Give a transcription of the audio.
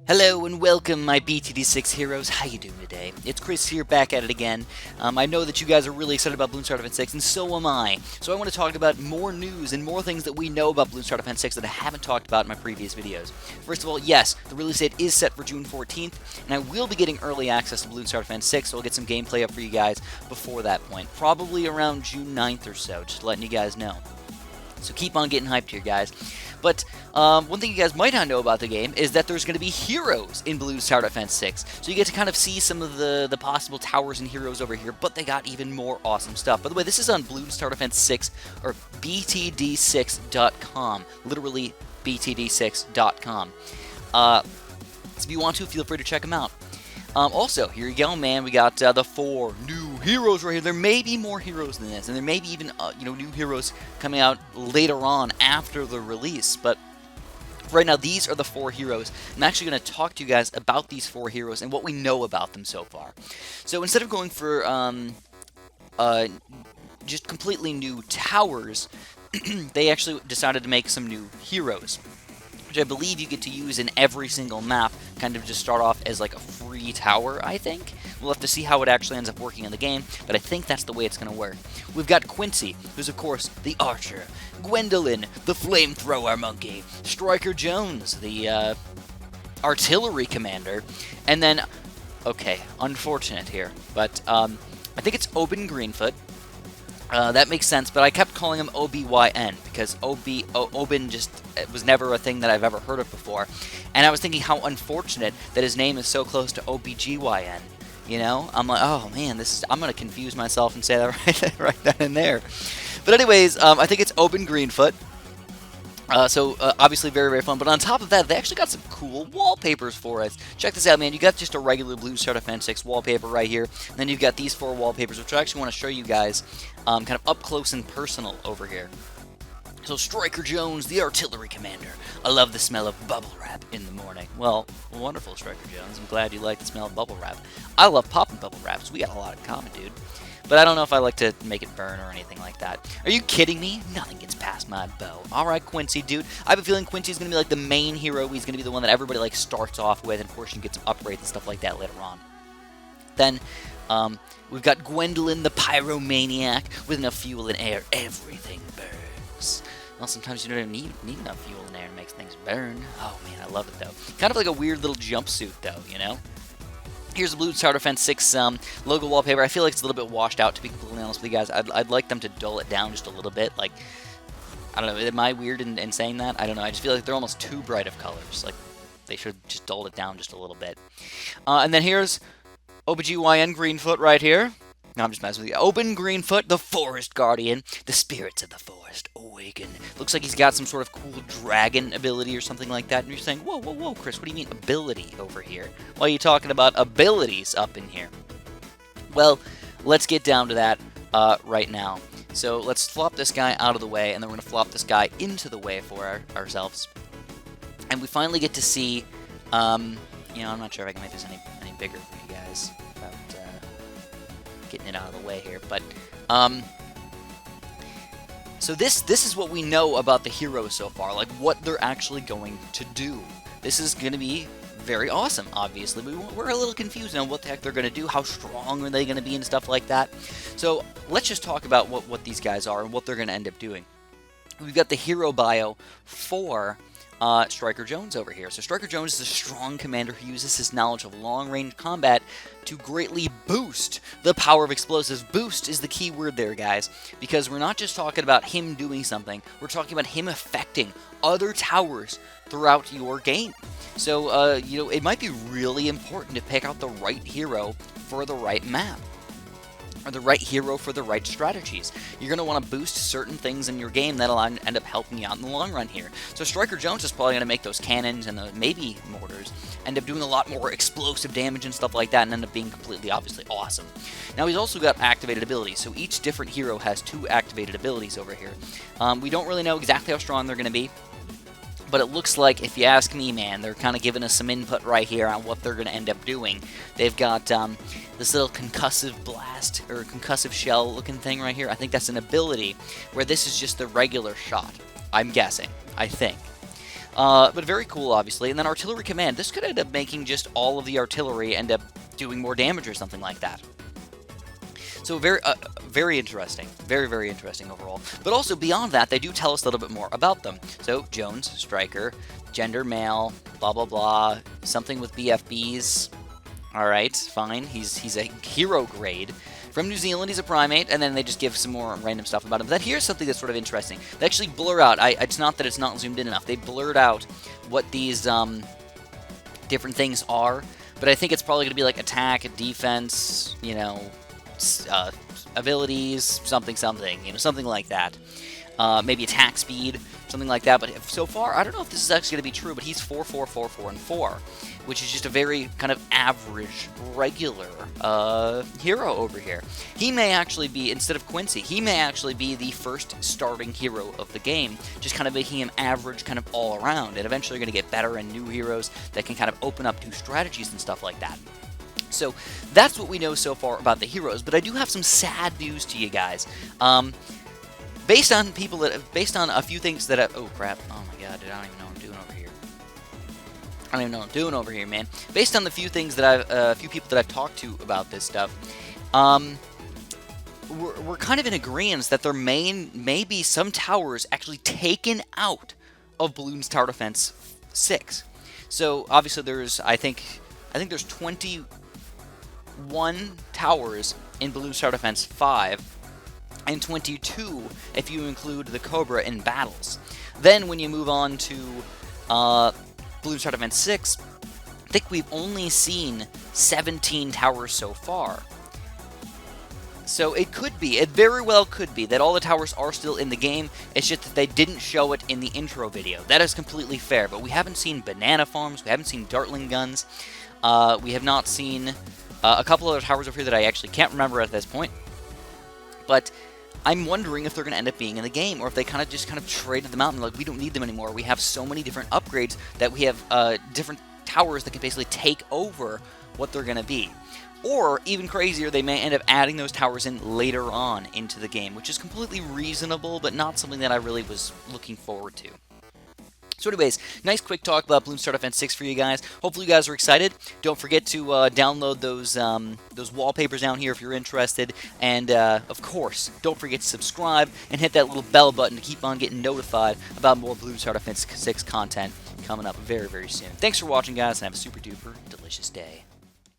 Hello and welcome, my BTD6 heroes. How you doing today? It's Chris here, back at it again. I know that you guys are really excited about Bloons Tower Defense 6, and so am I. So I want to talk about more news and more things that we know about Bloons Tower Defense 6 that I haven't talked about in my previous videos. First of all, yes, the release date is set for June 14th, and I will be getting early access to Bloons Tower Defense 6, so I'll get some gameplay up for you guys before that point. Probably around June 9th or so, just letting you guys know. So keep on getting hyped here, guys. But one thing you guys might not know about the game is that there's going to be heroes in Bloons Tower Defense 6. So you get to kind of see some of the possible towers and heroes over here, but they got even more awesome stuff. By the way, this is on Bloons Tower Defense 6, or btd6.com. Literally, btd6.com. So if you want to, feel free to check them out. Also, here you go, man. We got the 4 new heroes right here. There may be more heroes than this, and there may be even new heroes coming out later on after the release. But right now, these are the 4 heroes. I'm actually going to talk to you guys about these 4 heroes and what we know about them so far. So instead of going for just completely new towers, they actually decided to make some new heroes, which I believe you get to use in every single map, kind of just start off as like a free tower, I think. We'll have to see how it actually ends up working in the game, but I think that's the way it's going to work. We've got Quincy, who's of course the archer, Gwendolyn, the flamethrower monkey, Striker Jones, the artillery commander, and then, okay, unfortunate here, but I think it's Oben Greenfoot. That makes sense, but I kept calling him OBYN because Oben just was never a thing that I've ever heard of before. And I was thinking how unfortunate that his name is so close to OBGYN. You know? I'm like, oh man, I'm going to confuse myself and say that right then and there. But anyways, I think it's Oben Greenfoot. So obviously very, very fun. But on top of that, they actually got some cool wallpapers for us. Check this out, man. You got just a regular Bloons Tower Defense 6 wallpaper right here. And then you've got these 4 wallpapers, which I actually want to show you guys kind of up close and personal over here. So Striker Jones, the artillery commander. I love the smell of bubble wrap in the morning. Well, wonderful, Striker Jones. I'm glad you like the smell of bubble wrap. I love popping bubble wraps. We got a lot in common, dude. But I don't know if I like to make it burn or anything like that. Are you kidding me? Nothing gets past my bow. Alright, Quincy, dude. I have a feeling Quincy's going to be like the main hero. He's going to be the one that everybody like starts off with, and of course you get some upgrades and stuff like that later on. Then, we've got Gwendolyn, the pyromaniac. With enough fuel and air, everything burns. Well, sometimes you don't even need enough fuel and air to make things burn. Oh, man, I love it, though. Kind of like a weird little jumpsuit, though, you know? Here's the Bloons Tower Defense 6 logo wallpaper. I feel like it's a little bit washed out, to be completely honest with you guys. I'd like them to dull it down just a little bit. Like, I don't know, am I weird in saying that? I don't know. I just feel like they're almost too bright of colors. Like, they should just dull it down just a little bit. And then here's OBGYN Greenfoot right here. No, I'm just messing with you. Oben Greenfoot, the Forest Guardian. The spirits of the forest awaken. Looks like he's got some sort of cool dragon ability or something like that. And you're saying, whoa, whoa, whoa, Chris, what do you mean ability over here? Why are you talking about abilities up in here? Well, let's get down to that right now. So let's flop this guy out of the way, and then we're going to flop this guy into the way for ourselves. And we finally get to see, I'm not sure if I can make this any bigger for you guys. Getting it out of the way here, but so this is what we know about the heroes so far, like what they're actually going to do. This is going to be very awesome. Obviously, we're a little confused on what the heck they're going to do, how strong are they going to be, and stuff like that. So let's just talk about what these guys are and what they're going to end up doing. We've got the hero bio for Striker Jones over here. So Striker Jones is a strong commander who uses his knowledge of long-range combat to greatly boost the power of explosives. Boost is the key word there, guys, because we're not just talking about him doing something, we're talking about him affecting other towers throughout your game. So, it might be really important to pick out the right hero for the right map, or the right hero for the right strategies. You're going to want to boost certain things in your game that'll end up helping you out in the long run here. So Striker Jones is probably going to make those cannons and maybe mortars end up doing a lot more explosive damage and stuff like that, and end up being completely, obviously, awesome. Now, he's also got activated abilities, so each different hero has 2 activated abilities over here. We don't really know exactly how strong they're going to be, but it looks like, if you ask me, man, they're kind of giving us some input right here on what they're going to end up doing. They've got this little concussive blast, or concussive shell looking thing right here. I think that's an ability, where this is just the regular shot. I'm guessing. I think. But very cool, obviously. And then Artillery Command. This could end up making just all of the artillery end up doing more damage or something like that. So very interesting. Very, very interesting overall. But also, beyond that, they do tell us a little bit more about them. So, Jones, striker, gender male, blah, blah, blah, something with BFBs. Alright, fine. He's a hero grade. From New Zealand, he's a primate, and then they just give some more random stuff about him. But here's something that's sort of interesting. They actually blur out, it's not that it's not zoomed in enough, they blurred out what these different things are, but I think it's probably going to be like attack, defense, you know, abilities, something, you know, something like that. Maybe attack speed, something like that. But so far, I don't know if this is actually going to be true, but he's 4, 4, 4, 4, and 4, which is just a very kind of average, regular hero over here. He may actually be, instead of Quincy, he may actually be the first starting hero of the game, just kind of making him average kind of all around, and eventually going to get better and new heroes that can kind of open up new strategies and stuff like that. So that's what we know so far about the heroes, but I do have some sad news to you guys. Based on a few things that oh crap, oh my god, dude, I don't even know what I'm doing over here. I don't even know what I'm doing over here, man. Based on the few things that a few people that I've talked to about this stuff, we're kind of in agreement that there may be some towers actually taken out of Bloons Tower Defense 6. So obviously there's, I think there's 21 towers in Bloons Tower Defense 5. And 22 if you include the Cobra in battles. Then when you move on to Bloons Tower Defense 6, I think we've only seen 17 towers so far. So it very well could be, that all the towers are still in the game, it's just that they didn't show it in the intro video. That is completely fair, but we haven't seen banana farms, we haven't seen dartling guns, we have not seen a couple other towers over here that I actually can't remember at this point. But I'm wondering if they're going to end up being in the game, or if they kind of traded them out and like, we don't need them anymore. We have so many different upgrades that we have different towers that can basically take over what they're going to be. Or, even crazier, they may end up adding those towers in later on into the game, which is completely reasonable, but not something that I really was looking forward to. So anyways, nice quick talk about Bloons Tower Defense 6 for you guys. Hopefully you guys are excited. Don't forget to download those wallpapers down here if you're interested. And, of course, don't forget to subscribe and hit that little bell button to keep on getting notified about more Bloons Tower Defense 6 content coming up very, very soon. Thanks for watching, guys, and have a super duper delicious day.